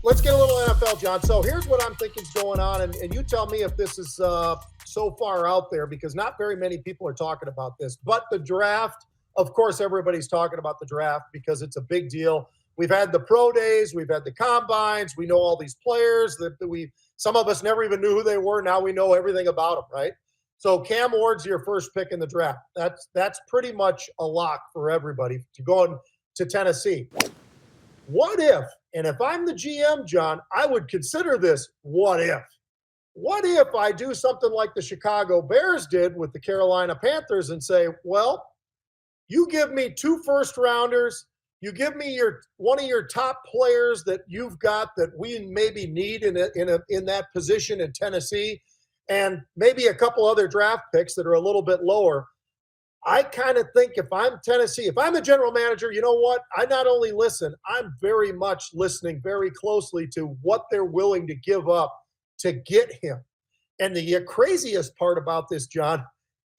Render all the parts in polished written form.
Let's get a little NFL, John. So here's what I'm thinking is going on, and you tell me if this is so far out there, because not very many people are talking about this. But the draft, of course, everybody's talking about the draft because it's a big deal. We've had the pro days, we've had the combines, we know all these players that some of us never even knew who they were. Now we know everything about them, right? So Cam Ward's your first pick in the draft. That's pretty much a lock for everybody to go to Tennessee. What if, and if I'm the GM, John, I would consider this what if. What if I do something like the Chicago Bears did with the Carolina Panthers and say, well, you give me 2 first-rounders, you give me one of your top players that you've got that we maybe need in that position in Tennessee, and maybe a couple other draft picks that are a little bit lower. I kind of think if I'm Tennessee, if I'm the general manager, you know what? I not only listen, I'm very much listening very closely to what they're willing to give up to get him. And the craziest part about this, John,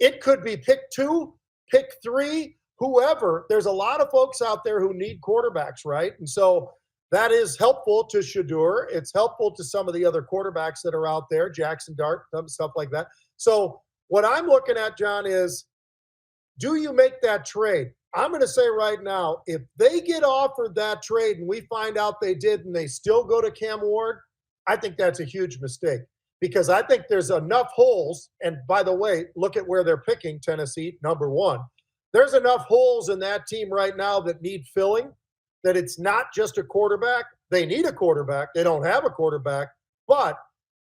it could be pick 2, pick 3, whoever. There's a lot of folks out there who need quarterbacks, right? And so that is helpful to Shedeur. It's helpful to some of the other quarterbacks that are out there, Jackson Dart, stuff like that. So what I'm looking at, John, is do you make that trade? I'm going to say right now, if they get offered that trade and we find out they did and they still go to Cam Ward, I think that's a huge mistake because I think there's enough holes. And by the way, look at where they're picking Tennessee, number 1. There's enough holes in that team right now that need filling, that it's not just a quarterback. They need a quarterback. They don't have a quarterback. But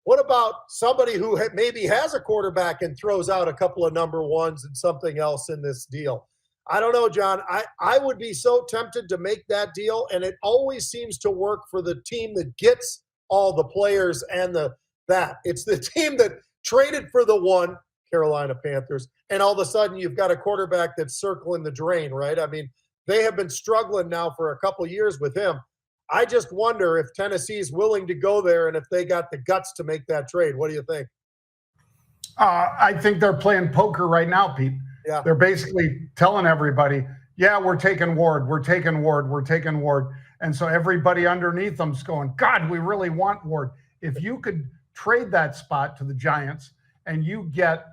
what about somebody who maybe has a quarterback and throws out a couple of number 1s and something else in this deal? I don't know, John. I would be so tempted to make that deal, and it always seems to work for the team that gets all the players and that. It's the team that traded for the 1, Carolina Panthers, and all of a sudden you've got a quarterback that's circling the drain, right? I mean, they have been struggling now for a couple of years with him. I just wonder if Tennessee's willing to go there and if they got the guts to make that trade. What do you think? I think they're playing poker right now, Pete. Yeah. They're basically telling everybody, yeah, we're taking Ward, we're taking Ward, we're taking Ward. And so everybody underneath them's going, God, we really want Ward. If you could trade that spot to the Giants and you get,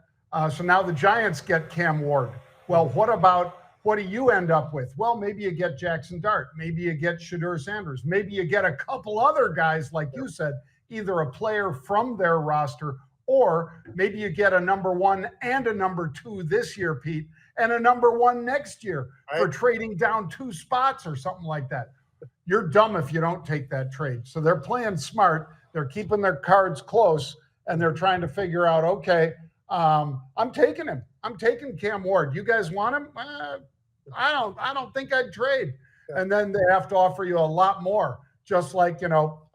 so now the Giants get Cam Ward. Well, what do you end up with? Well, maybe you get Jackson Dart. Maybe you get Shedeur Sanders. Maybe you get a couple other guys, like you said, either a player from their roster, or maybe you get a number 1 and a number 2 this year, Pete, and a number 1 next year for trading down 2 spots or something like that. You're dumb if you don't take that trade. So they're playing smart. They're keeping their cards close, and they're trying to figure out, okay, I'm taking him. I'm taking Cam Ward. You guys want him? I don't think I'd trade. And then they have to offer you a lot more. Just like,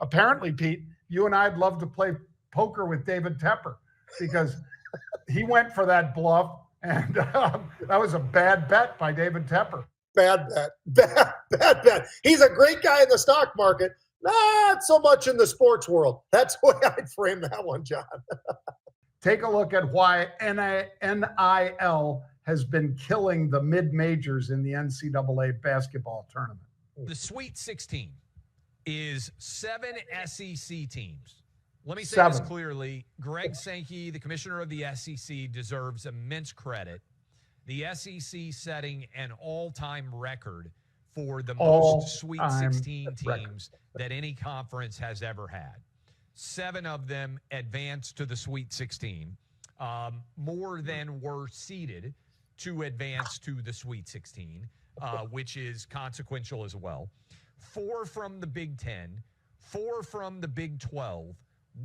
apparently, Pete, you and I'd love to play poker with David Tepper because he went for that bluff, and that was a bad bet by David Tepper. Bad bet. Bad bet. He's a great guy in the stock market, not so much in the sports world. That's the way I'd frame that one, John. Take a look at why NIL has been killing the mid-majors in the NCAA basketball tournament. The Sweet 16 is 7 SEC teams. Let me say 7. this clearly. Greg Sankey, the commissioner of the SEC, deserves immense credit. The SEC setting an all-time record for the most Sweet 16 teams that any conference has ever had. 7 of them advanced to the Sweet 16, more than were seeded to advance to the Sweet 16, which is consequential as well. 4 from the Big 10, 4 from the Big 12,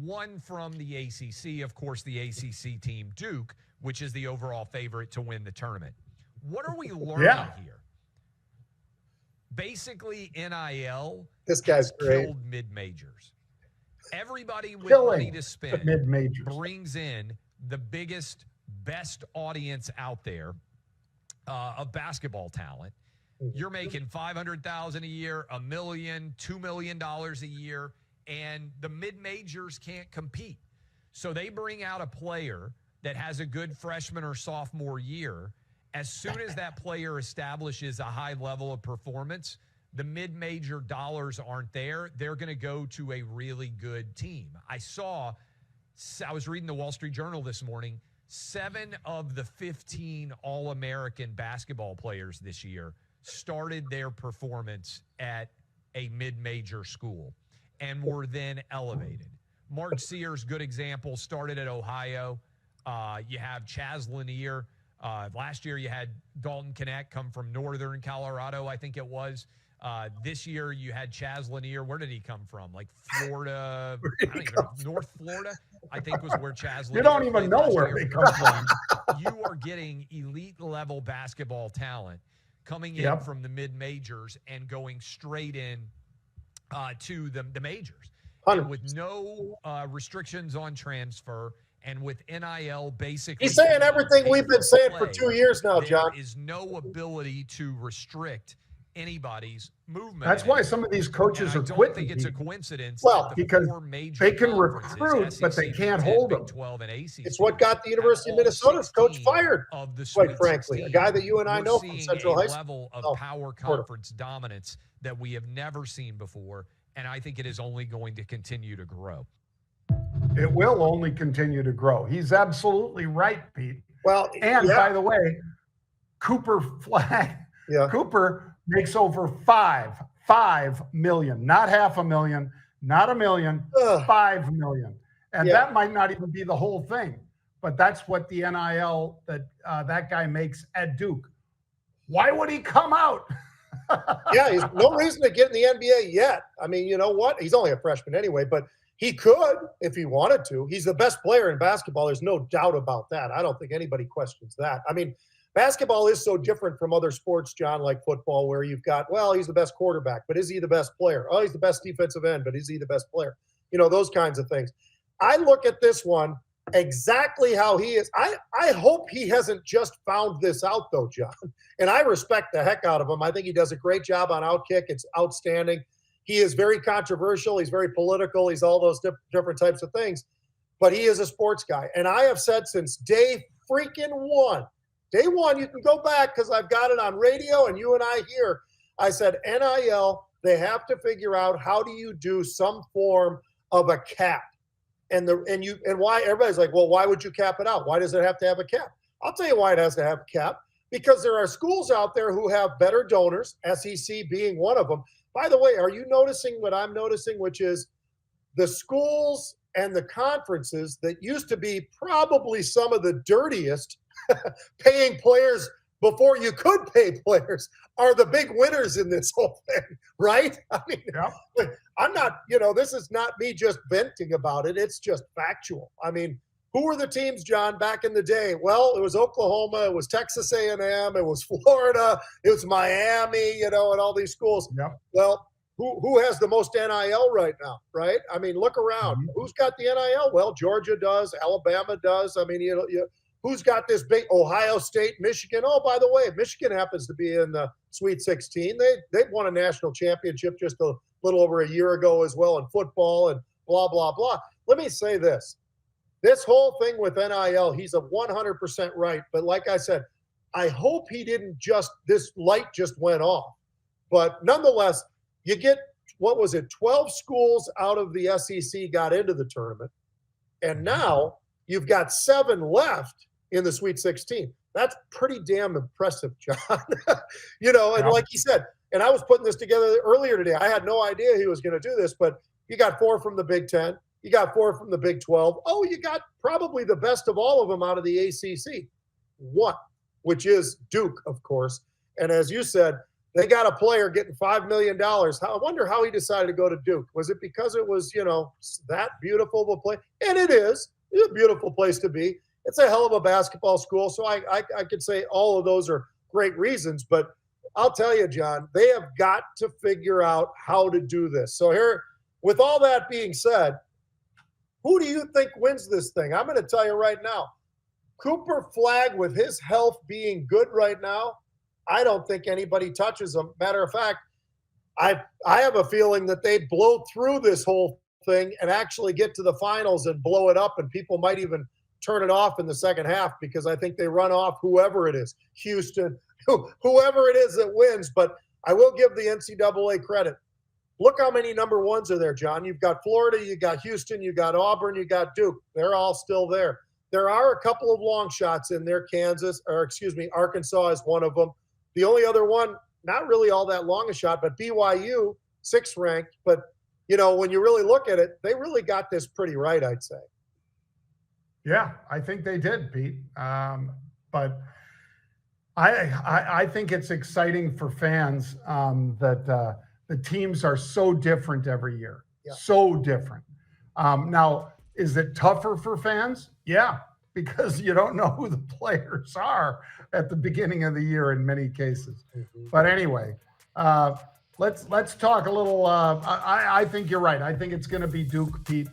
1 from the ACC. Of course, the ACC team, Duke, which is the overall favorite to win the tournament. What are we learning here? Basically, NIL this guy's killed mid-majors. Everybody with money to spend brings in the biggest, best audience out there of basketball talent. You're making $500,000 a year, $1 million, $2 million a year, and the mid-majors can't compete. So they bring out a player that has a good freshman or sophomore year. As soon as that player establishes a high level of performance, the mid-major dollars aren't there, they're going to go to a really good team. I was reading the Wall Street Journal this morning, 7 of the 15 All-American basketball players this year started their performance at a mid-major school and were then elevated. Mark Sears, good example, started at Ohio. You have Chaz Lanier. Last year you had Dalton Knecht come from Northern Colorado, I think it was. This year you had Chaz Lanier. Where did he come from? Like Florida, I don't even know, North Florida, I think was where Chaz Lanier You don't even know where they come from. You are getting elite level basketball talent coming in from the mid majors and going straight in to the majors. And with no restrictions on transfer and with NIL basically. He's saying everything we've been saying for 2 years now, John. There is no ability to restrict anybody's movement. That's why some of these coaches are quitting. I don't think it's a coincidence. Well, because they can recruit, but they can't hold them. It's what got the University of Minnesota's coach fired, quite frankly. A guy that you and I know from Central High School. Level of power conference dominance that we have never seen before, and I think it is only going to continue to grow. It will only continue to grow. He's absolutely right, Pete. Well, and by the way, Cooper Cooper makes over 5 million, not $500,000, not $1 million, 5 million. And that might not even be the whole thing, but that's what the NIL that guy makes at Duke. Why would he come out? He's no reason to get in the NBA yet. I mean, you know what? He's only a freshman anyway, but he could if he wanted to. He's the best player in basketball. There's no doubt about that. I don't think anybody questions that. I mean, basketball is so different from other sports, John, like football, where you've got, well, he's the best quarterback, but is he the best player? Oh, he's the best defensive end, but is he the best player? You know, those kinds of things. I look at this one exactly how he is. I hope he hasn't just found this out, though, John. And I respect the heck out of him. I think he does a great job on Outkick. It's outstanding. He is very controversial. He's very political. He's all those different types of things. But he is a sports guy. And I have said since day one, you can go back because I've got it on radio and you and I here. I said, NIL, they have to figure out how do you do some form of a cap. And why everybody's like, well, why would you cap it out? Why does it have to have a cap? I'll tell you why it has to have a cap. Because there are schools out there who have better donors, SEC being one of them. By the way, are you noticing what I'm noticing, which is the schools and the conferences that used to be probably some of the dirtiest paying players before you could pay players are the big winners in this whole thing, right? I mean, I'm not, this is not me just venting about it. It's just factual. I mean, who were the teams, John, back in the day? Well, it was Oklahoma, it was Texas A&M, it was Florida, it was Miami, and all these schools. Yep. Well, who has the most NIL right now, right? I mean, look around. Mm-hmm. Who's got the NIL? Well, Georgia does, Alabama does. I mean, who's got this big Ohio State, Michigan? Oh, by the way, Michigan happens to be in the Sweet 16. They've won a national championship just a little over a year ago as well in football and blah, blah, blah. Let me say this. This whole thing with NIL, he's a 100% right. But like I said, I hope he didn't this light just went off. But nonetheless, you get, 12 schools out of the SEC got into the tournament. And now you've got 7 left in the Sweet 16. That's pretty damn impressive, John. And like he said, and I was putting this together earlier today. I had no idea he was going to do this, but you got 4 from the Big 10. You got 4 from the Big 12. Oh, you got probably the best of all of them out of the ACC. 1, which is Duke, of course. And as you said, they got a player getting $5 million. I wonder how he decided to go to Duke. Was it because it was, that beautiful of a place? And it is. It's a beautiful place to be. It's a hell of a basketball school. So I could say all of those are great reasons. But I'll tell you, John, they have got to figure out how to do this. So here, with all that being said, who do you think wins this thing? I'm going to tell you right now. Cooper Flagg, with his health being good right now, I don't think anybody touches him. Matter of fact, I have a feeling that they blow through this whole thing and actually get to the finals and blow it up, and people might even turn it off in the second half because I think they run off whoever it is, Houston, whoever it is that wins. But I will give the NCAA credit. Look how many number ones are there, John. You've got Florida, you got Houston, you got Auburn, you got Duke. They're all still there. There are a couple of long shots in there. Arkansas is one of them. The only other one, not really all that long a shot, but BYU, 6th ranked. But, when you really look at it, they really got this pretty right, I'd say. Yeah, I think they did, Pete. But I think it's exciting for fans that the teams are so different every year. Yeah. So different. Now, is it tougher for fans? Yeah, because you don't know who the players are at the beginning of the year in many cases. Mm-hmm. But anyway, let's talk a little. I think you're right. I think it's going to be Duke, Pete.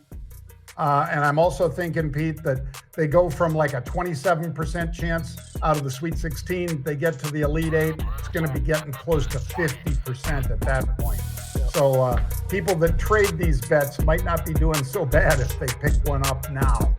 And I'm also thinking, Pete, that they go from like a 27% chance out of the Sweet 16. They get to the Elite 8. It's going to be getting close to 50% at that point. So people that trade these bets might not be doing so bad if they pick one up now.